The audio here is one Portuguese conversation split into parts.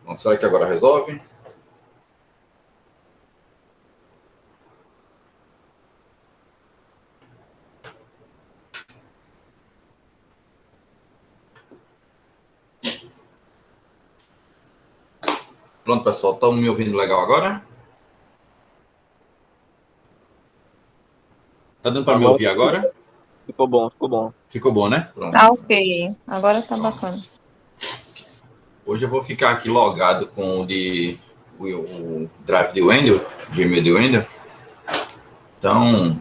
Bom, será que agora resolve? Pronto, pessoal, estão me ouvindo legal agora? Tá dando para me Agora ouvir agora? ficou bom, ficou bom. Ficou bom, né? Pronto. Tá ok. Agora tá bacana. Hoje eu vou ficar aqui logado com o drive de Wendel, Gmail de Wendel. Então,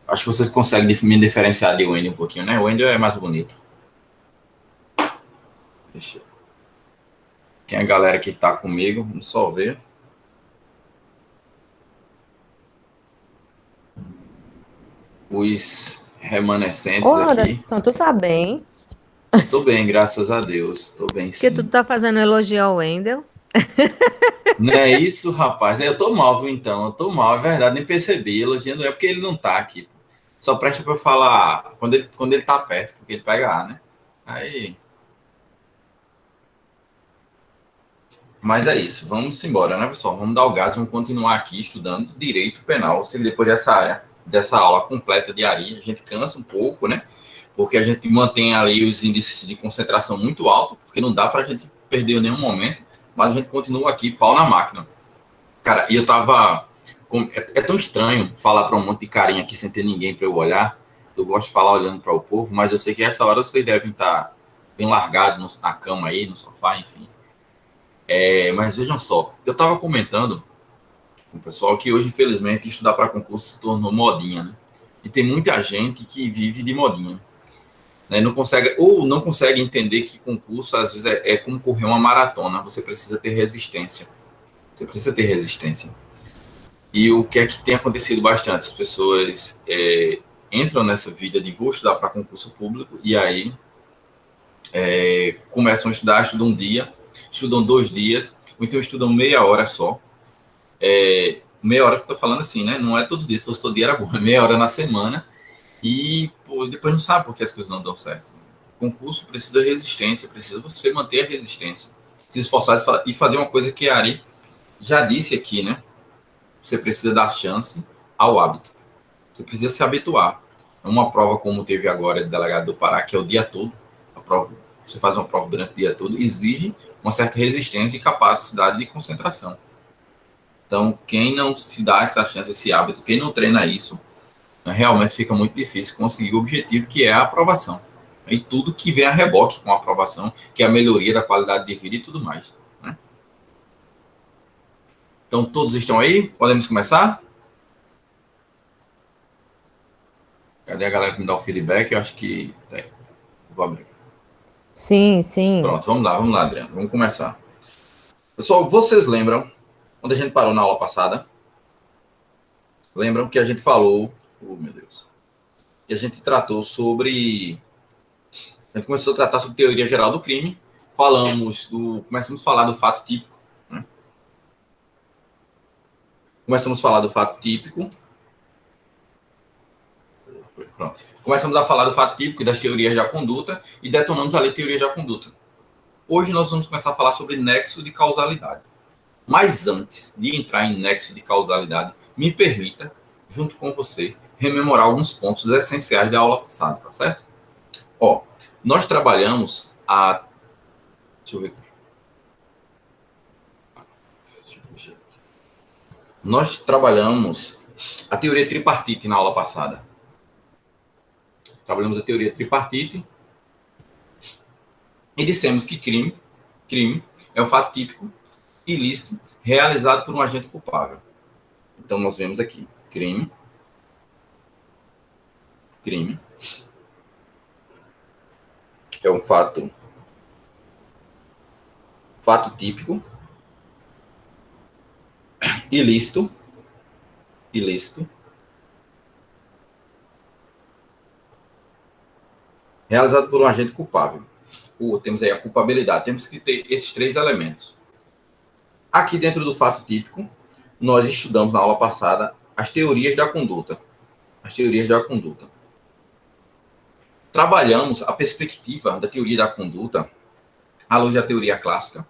acho que vocês conseguem me diferenciar de Wendel um pouquinho, né? O Wendel é mais bonito. Deixa eu... Quem é a galera que tá comigo? Vamos só ver. Os remanescentes Ô, aqui. Anderson, tu tá bem? Tô bem, graças a Deus. Tô bem, Porque tu sim. tá fazendo elogio ao Wendel. Não é isso, rapaz? Eu tô mal, viu, então. Eu tô mal, é verdade. Nem percebi. Elogiando é porque ele não tá aqui. Só presta pra eu falar quando ele tá perto, porque ele pega A, né? Aí. Mas é isso. Vamos embora, né, pessoal? Vamos dar o gato, vamos continuar aqui estudando direito penal. Se depois dessa aula completa de ARI, a gente cansa um pouco, né? Porque a gente mantém ali os índices de concentração muito altos, porque não dá pra gente perder em nenhum momento, mas a gente continua aqui, pau na máquina. Cara, e eu tava. É tão estranho falar para um monte de carinha aqui sem ter ninguém para eu olhar. Eu gosto de falar olhando para o povo, mas eu sei que essa hora vocês devem estar bem largados na cama aí, no sofá, enfim. Mas vejam só, eu tava comentando com o pessoal que hoje, infelizmente, estudar para concurso se tornou modinha, né? E tem muita gente que vive de modinha, né? Não consegue entender que concurso, às vezes, é como correr uma maratona. Você precisa ter resistência. Você precisa ter resistência. E o que é que tem acontecido bastante? As pessoas entram nessa vida de vou estudar para concurso público e aí começam a estudar, estudam um dia, estudam 2 dias, ou então estudam meia hora só. Meia hora que eu estou falando assim, né? Não é todo dia, se fosse todo dia era bom, é meia hora na semana e depois não sabe por que as coisas não dão certo. O concurso precisa de resistência, precisa você manter a resistência, se esforçar e fazer uma coisa que a Ari já disse aqui, né? Você precisa dar chance ao hábito. Você precisa se habituar. Uma prova como teve agora de delegado do Pará, que é o dia todo, a prova, você faz uma prova durante o dia todo, exige uma certa resistência e capacidade de concentração. Então, quem não se dá essa chance, esse hábito, quem não treina isso, realmente fica muito difícil conseguir o objetivo, que é a aprovação. E tudo que vem a reboque com a aprovação, que é a melhoria da qualidade de vida e tudo mais. Né? Então, todos estão aí? Podemos começar? Cadê a galera que me dá o feedback? Eu acho que... Vou abrir. Sim, sim. Pronto, vamos lá, Adriano. Vamos começar. Pessoal, vocês lembram onde a gente parou na aula passada? Lembram que a gente falou... Oh, meu Deus. Que a gente tratou sobre... A gente começou a tratar sobre teoria geral do crime. Começamos a falar do fato típico. Né? Começamos a falar do fato típico. Pronto. Começamos a falar do fato típico e das teorias da conduta e detonamos ali teorias da conduta. Hoje nós vamos começar a falar sobre nexo de causalidade. Mas antes de entrar em nexo de causalidade, me permita, junto com você, rememorar alguns pontos essenciais da aula passada, tá certo? Ó, nós trabalhamos a... Deixa eu ver. Nós trabalhamos a teoria tripartite na aula passada. Trabalhamos a teoria tripartite e dissemos que crime é um fato típico, ilícito, realizado por um agente culpável. Então, nós vemos aqui, crime, é um fato típico, ilícito, realizado por um agente culpável. Temos aí a culpabilidade, temos que ter esses 3 elementos. Aqui dentro do fato típico, nós estudamos na aula passada as teorias da conduta. Trabalhamos a perspectiva da teoria da conduta à luz da teoria clássica,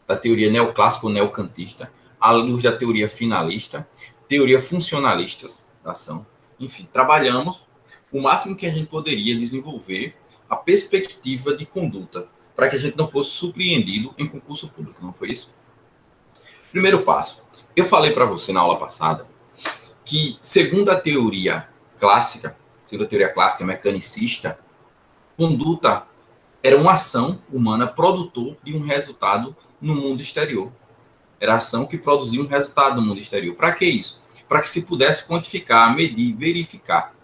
da teoria neoclássica ou neocantista, à luz da teoria finalista, teoria funcionalista da ação. Enfim, trabalhamos o máximo que a gente poderia desenvolver a perspectiva de conduta, para que a gente não fosse surpreendido em concurso público, não foi isso? Primeiro passo. Eu falei para você na aula passada que, segundo a teoria clássica mecanicista, conduta era uma ação humana produtor de um resultado no mundo exterior. Era a ação que produzia um resultado no mundo exterior. Para que isso? Para que se pudesse quantificar, medir, verificar.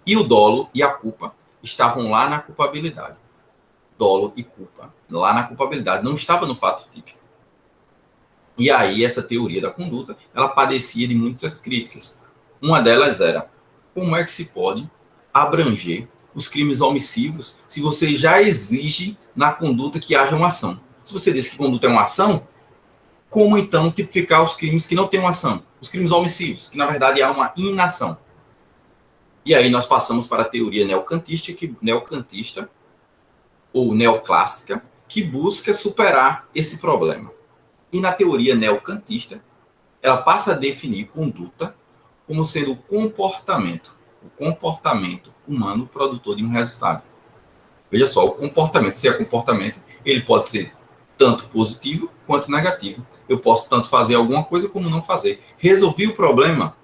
E o dolo e a culpa estavam lá na culpabilidade. Dolo e culpa lá na culpabilidade, não estava no fato típico. E aí essa teoria da conduta, ela padecia de muitas críticas. Uma delas era, como é que se pode abranger os crimes omissivos se você já exige na conduta que haja uma ação? Se você diz que conduta é uma ação, como então tipificar os crimes que não têm uma ação? Os crimes omissivos, que na verdade há uma inação. E aí nós passamos para a teoria neocantista ou neoclássica, que busca superar esse problema. E na teoria neocantista, ela passa a definir conduta como sendo o comportamento humano produtor de um resultado. Veja só, o comportamento, se é comportamento, ele pode ser tanto positivo quanto negativo. Eu posso tanto fazer alguma coisa como não fazer. Resolvi o problema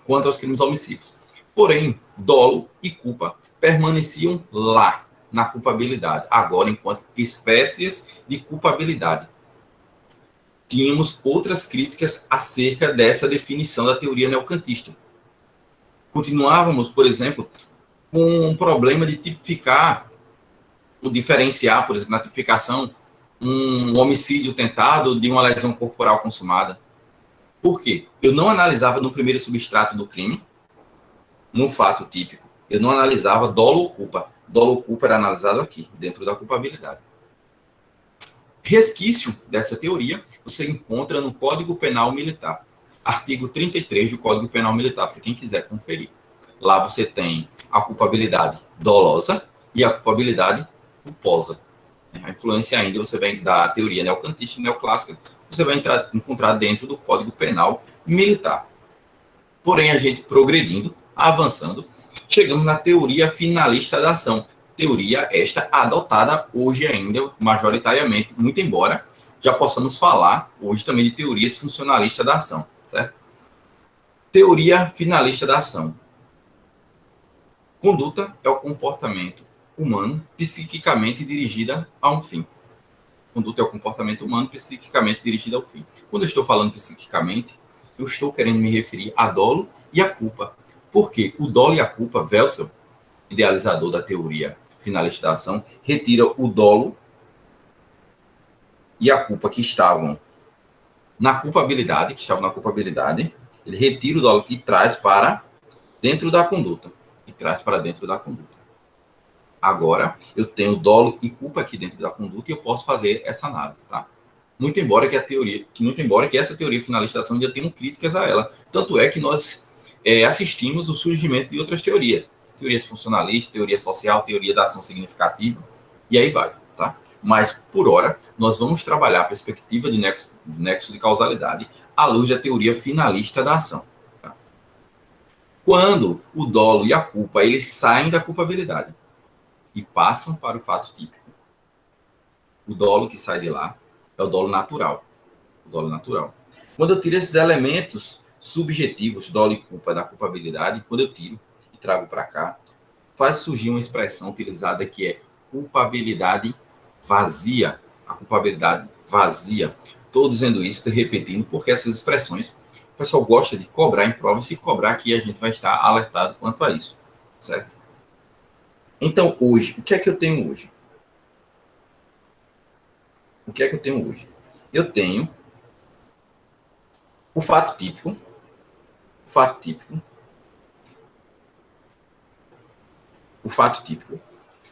quanto aos crimes omissivos. Porém, dolo e culpa permaneciam lá, na culpabilidade, agora enquanto espécies de culpabilidade. Tínhamos outras críticas acerca dessa definição da teoria neocantista. Continuávamos, por exemplo, com um problema de tipificar, ou diferenciar, por exemplo, na tipificação, um homicídio tentado de uma lesão corporal consumada. Por quê? Eu não analisava no primeiro substrato do crime, no fato típico, eu não analisava dolo ou culpa. Dolo ou culpa era analisado aqui, dentro da culpabilidade. Resquício dessa teoria você encontra no Código Penal Militar, artigo 33 do Código Penal Militar, para quem quiser conferir. Lá você tem a culpabilidade dolosa e a culpabilidade culposa. A influência ainda você vem da teoria neocantista e neoclássica, você vai encontrar dentro do Código Penal Militar. Porém, a gente progredindo, avançando, chegamos na teoria finalista da ação. Teoria esta adotada hoje ainda, majoritariamente, muito embora já possamos falar hoje também de teorias funcionalistas da ação, certo? Teoria finalista da ação. Conduta é o comportamento humano psiquicamente dirigida a um fim. Conduta é o comportamento humano psiquicamente dirigido ao fim. Quando eu estou falando psiquicamente, eu estou querendo me referir a dolo e a culpa. Por quê? O dolo e a culpa, Weltzl, idealizador da teoria finalista da ação, retira o dolo e a culpa que estavam na culpabilidade, ele retira o dolo e traz para dentro da conduta. Agora, eu tenho dolo e culpa aqui dentro da conduta e eu posso fazer essa análise, tá? Muito embora que essa teoria finalista da ação ainda tenha críticas a ela. Tanto é que nós assistimos o surgimento de outras teorias. Teorias funcionalistas, teoria social, teoria da ação significativa, e aí vai, tá? Mas, por hora, nós vamos trabalhar a perspectiva de nexo de causalidade à luz da teoria finalista da ação. Tá? Quando o dolo e a culpa, eles saem da culpabilidade e passam para o fato típico. O dolo que sai de lá é o dolo natural. Quando eu tiro esses elementos subjetivos, dolo e culpa da culpabilidade, quando eu tiro e trago para cá, faz surgir uma expressão utilizada que é culpabilidade vazia. A culpabilidade vazia. Estou dizendo isso, estou repetindo, porque essas expressões o pessoal gosta de cobrar em prova, e se cobrar aqui a gente vai estar alertado quanto a isso, certo? Então, hoje, o que é que eu tenho hoje? Eu tenho o fato típico,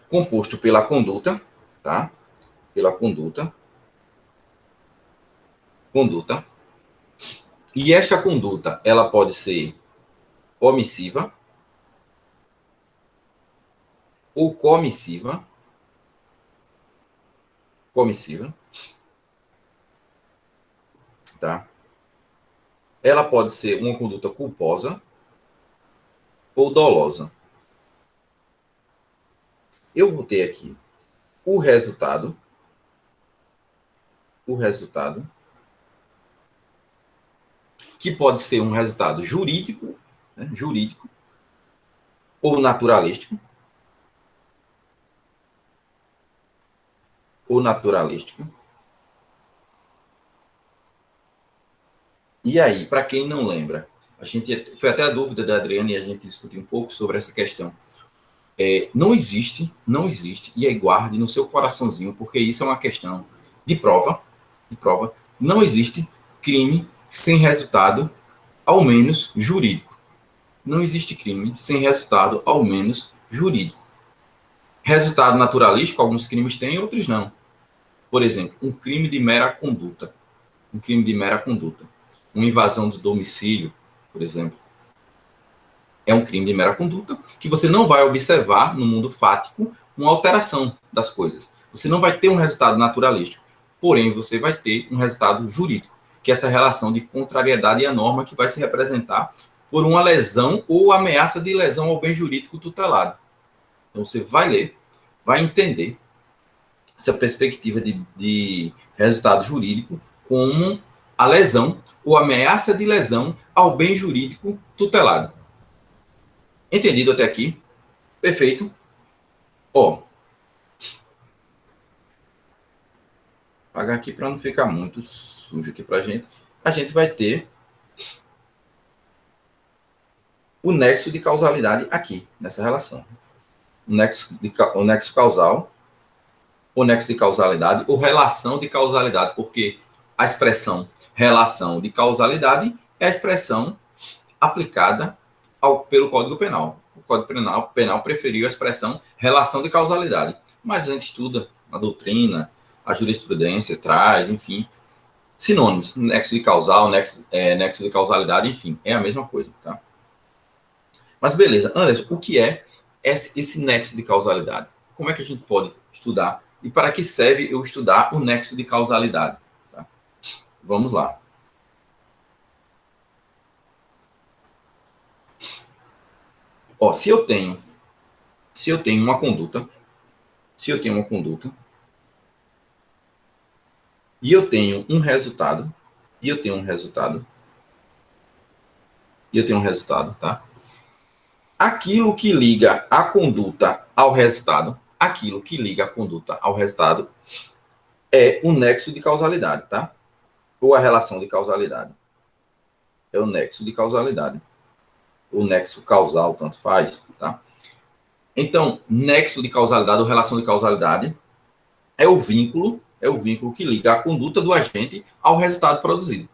composto pela conduta, tá? Conduta. E esta conduta, ela pode ser omissiva ou comissiva. tá? Ela pode ser uma conduta culposa ou dolosa. Eu vou ter aqui o resultado, que pode ser um resultado jurídico, né, jurídico ou naturalístico, E aí, para quem não lembra, a gente foi até a dúvida da Adriana e a gente discutiu um pouco sobre essa questão. Não existe, e aí guarde no seu coraçãozinho, porque isso é uma questão de prova, não existe crime sem resultado, ao menos jurídico. Não existe crime sem resultado, ao menos jurídico. Resultado naturalístico, alguns crimes têm, outros não. Por exemplo, um crime de mera conduta. Uma invasão do domicílio, por exemplo, é um crime de mera conduta que você não vai observar no mundo fático uma alteração das coisas. Você não vai ter um resultado naturalístico, porém você vai ter um resultado jurídico, que é essa relação de contrariedade à norma que vai se representar por uma lesão ou ameaça de lesão ao bem jurídico tutelado. Então você vai ler, vai entender essa perspectiva de resultado jurídico como a lesão ou ameaça de lesão ao bem jurídico tutelado. Entendido até aqui? Perfeito. Ó, apagar aqui para não ficar muito sujo aqui para a gente. A gente vai ter o nexo de causalidade aqui, nessa relação. O nexo causal, o nexo de causalidade, ou relação de causalidade, porque a expressão relação de causalidade é a expressão aplicada pelo Código Penal. O Código Penal preferiu a expressão relação de causalidade, mas a gente estuda a doutrina, a jurisprudência traz, enfim, sinônimos, nexo de causal, nexo de causalidade, enfim, é a mesma coisa, tá? Mas beleza, Anderson, o que é esse nexo de causalidade? Como é que a gente pode estudar? E para que serve eu estudar o nexo de causalidade? Tá? Vamos lá. Ó, se eu tenho uma conduta, e eu tenho um resultado, tá? Aquilo que liga a conduta ao resultado, é o nexo de causalidade, tá? Ou a relação de causalidade. É o nexo de causalidade. O nexo causal, tanto faz, tá? Então, nexo de causalidade ou relação de causalidade é o vínculo que liga a conduta do agente ao resultado produzido.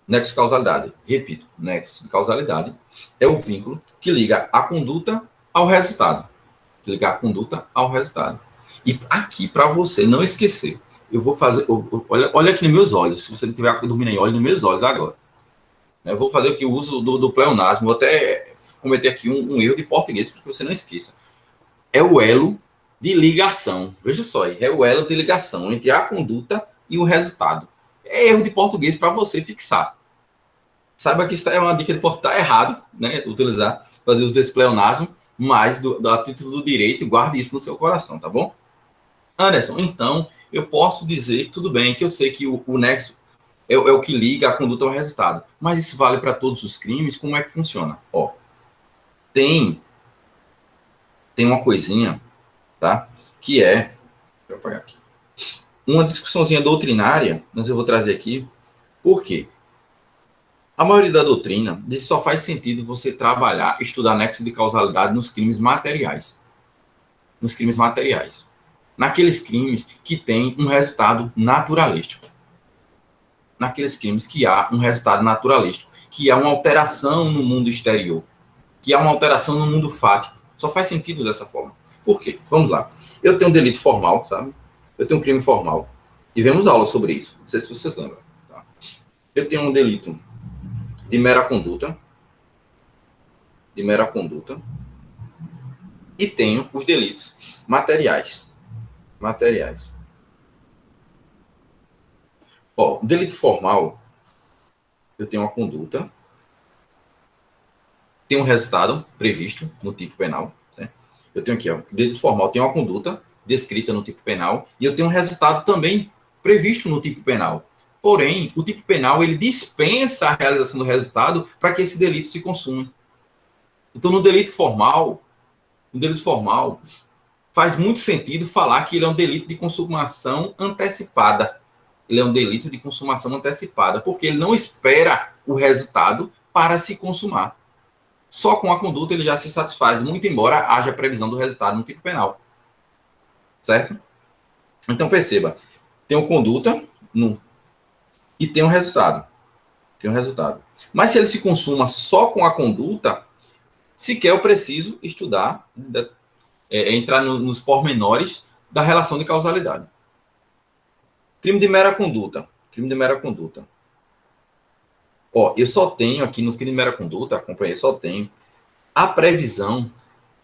Nexo de causalidade, repito, nexo de causalidade é o vínculo que liga a conduta ao resultado. E aqui, para você não esquecer, eu vou fazer. Olha aqui nos meus olhos, se você não estiver dormindo aí, olhe nos meus olhos agora. Eu vou fazer aqui o uso do pleonasmo, vou até cometer aqui um erro de português, para que você não esqueça. É o elo de ligação. Veja só aí, é o elo de ligação entre a conduta e o resultado. É erro de português para você fixar. Saiba que isso é uma dica de português, está errado, né? Fazer os desse pleonasmo, mas a título do direito, guarde isso no seu coração, tá bom? Anderson, então, eu posso dizer, tudo bem, que eu sei que o nexo é o que liga a conduta ao resultado, mas isso vale para todos os crimes? Como é que funciona? Ó, tem uma coisinha, tá? Que é, deixa eu apagar aqui, uma discussãozinha doutrinária, mas eu vou trazer aqui, por quê? A maioria da doutrina diz que só faz sentido você trabalhar, estudar nexo de causalidade nos crimes materiais. Naqueles crimes que têm um resultado naturalístico. Que há uma alteração no mundo exterior, que há uma alteração no mundo fático. Só faz sentido dessa forma. Por quê? Vamos lá. Eu tenho um delito formal, sabe? Eu tenho um crime formal. Tivemos aula sobre isso. Não sei se vocês lembram. Tá? Eu tenho um delito de mera conduta. E tenho os delitos materiais. Ó, delito formal, eu tenho uma conduta, tem um resultado previsto no tipo penal. Né? Eu tenho aqui, ó, delito formal tem uma conduta descrita no tipo penal e eu tenho um resultado também previsto no tipo penal. Porém, o tipo penal ele dispensa a realização do resultado para que esse delito se consuma. Então, no delito formal, faz muito sentido falar que ele é um delito de consumação antecipada. Ele é um delito de consumação antecipada, porque ele não espera o resultado para se consumar. Só com a conduta ele já se satisfaz, muito embora haja previsão do resultado no tipo penal. Certo? Então perceba, tem uma conduta e tem um resultado. Tem um resultado. Mas se ele se consuma só com a conduta, sequer eu preciso estudar, entrar nos pormenores da relação de causalidade. Crime de mera conduta. Crime de mera conduta. Ó, eu só tenho aqui no crime de mera conduta, acompanhei, só tenho a previsão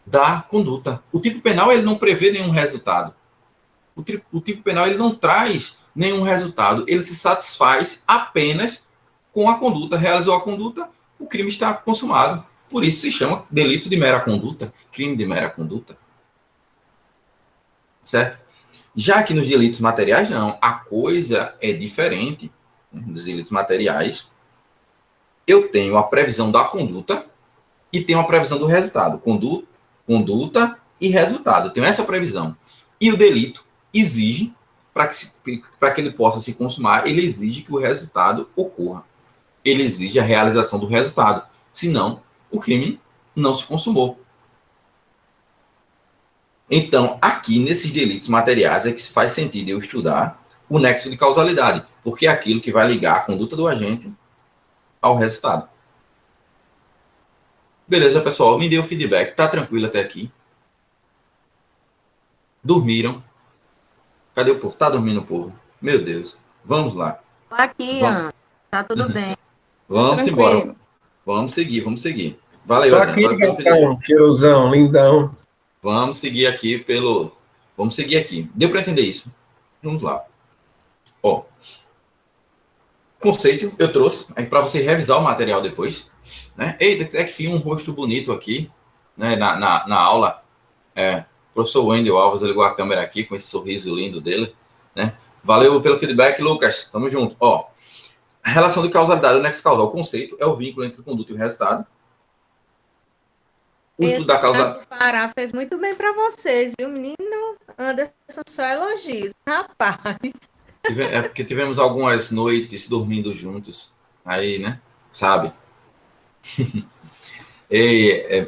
da conduta. O tipo penal ele não prevê nenhum resultado. O tipo penal ele não traz nenhum resultado. Ele se satisfaz apenas com a conduta. Realizou a conduta, o crime está consumado. Por isso se chama delito de mera conduta, crime de mera conduta. Certo? Já que nos delitos materiais, não. A coisa é diferente. Nos delitos materiais, eu tenho a previsão da conduta e tenho a previsão do resultado. Conduta e resultado. Eu tenho essa previsão. E o delito exige, para que ele possa se consumar, ele exige que o resultado ocorra. Ele exige a realização do resultado. Senão, o crime não se consumou. Então, aqui, nesses delitos materiais, é que faz sentido eu estudar o nexo de causalidade, porque é aquilo que vai ligar a conduta do agente ao resultado. Beleza, pessoal? Me deu o feedback. Tá tranquilo até aqui? Dormiram? Cadê o povo? Tá dormindo o povo? Meu Deus. Vamos lá. Tô aqui, Ana. Tá tudo bem. Vamos Tranquilo. embora. Vamos seguir. Valeu, Tô Adriano. aqui, Valeu pelo feedback. gatão, cheirosão, lindão. Vamos seguir aqui pelo... Vamos seguir aqui. Deu para entender isso? Vamos lá. Ó, conceito eu trouxe para você revisar o material depois. Né? Eita, é que tinha um rosto bonito aqui, né, na aula. O professor Wendel Alves ligou a câmera aqui com esse sorriso lindo dele. Né? Valeu pelo feedback, Lucas. Tamo junto. Ó, a relação de causalidade, o nexo causal. O conceito é o vínculo entre o conduta e o resultado. O estudo da causa... Pará fez muito bem para vocês, viu, menino? Anderson, só elogios. Rapaz. É porque tivemos algumas noites dormindo juntos. Aí, né? Sabe?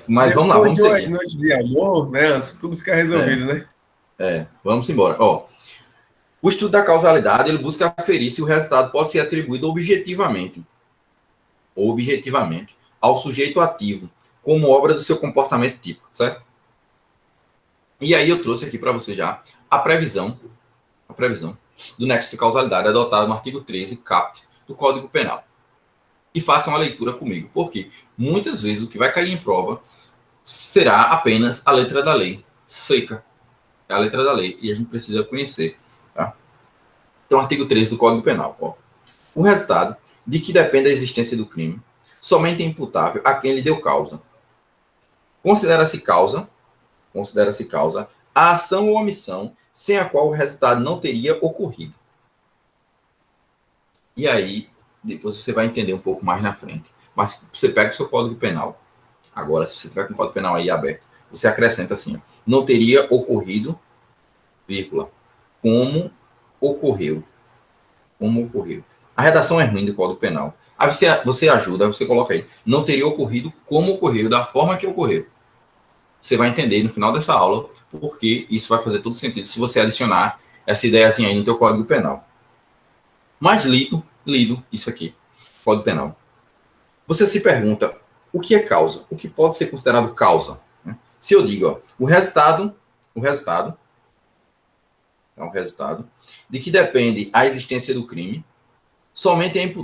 Mas vamos lá, vamos seguir. Depois de umas noites de amor, né? Tudo fica resolvido, né? Vamos embora. Ó, o estudo da causalidade, ele busca aferir se o resultado pode ser atribuído objetivamente ao sujeito ativo, como obra do seu comportamento típico, certo? E aí eu trouxe aqui para você já a previsão do nexo de causalidade adotada no artigo 13, caput, do Código Penal. E façam a leitura comigo, porque muitas vezes o que vai cair em prova será apenas a letra da lei, seca. É a letra da lei, e a gente precisa conhecer. Tá? Então, artigo 13 do Código Penal. Ó. O resultado de que depende a existência do crime somente é imputável a quem lhe deu causa. Considera-se causa a ação ou omissão sem a qual o resultado não teria ocorrido. E aí, depois você vai entender um pouco mais na frente. Mas você pega o seu Código Penal. Agora, se você tiver com o Código Penal aí aberto, você acrescenta assim, ó, não teria ocorrido, vírgula, como ocorreu. A redação é ruim do Código Penal. Aí você ajuda, você coloca aí, não teria ocorrido como ocorreu, da forma que ocorreu. Você vai entender no final dessa aula porque isso vai fazer todo sentido se você adicionar essa ideiazinha aí no teu Código Penal. Mas lido isso aqui, Código Penal. Você se pergunta, o que é causa? O que pode ser considerado causa? Se eu digo, ó, o resultado de que depende a existência do crime, somente é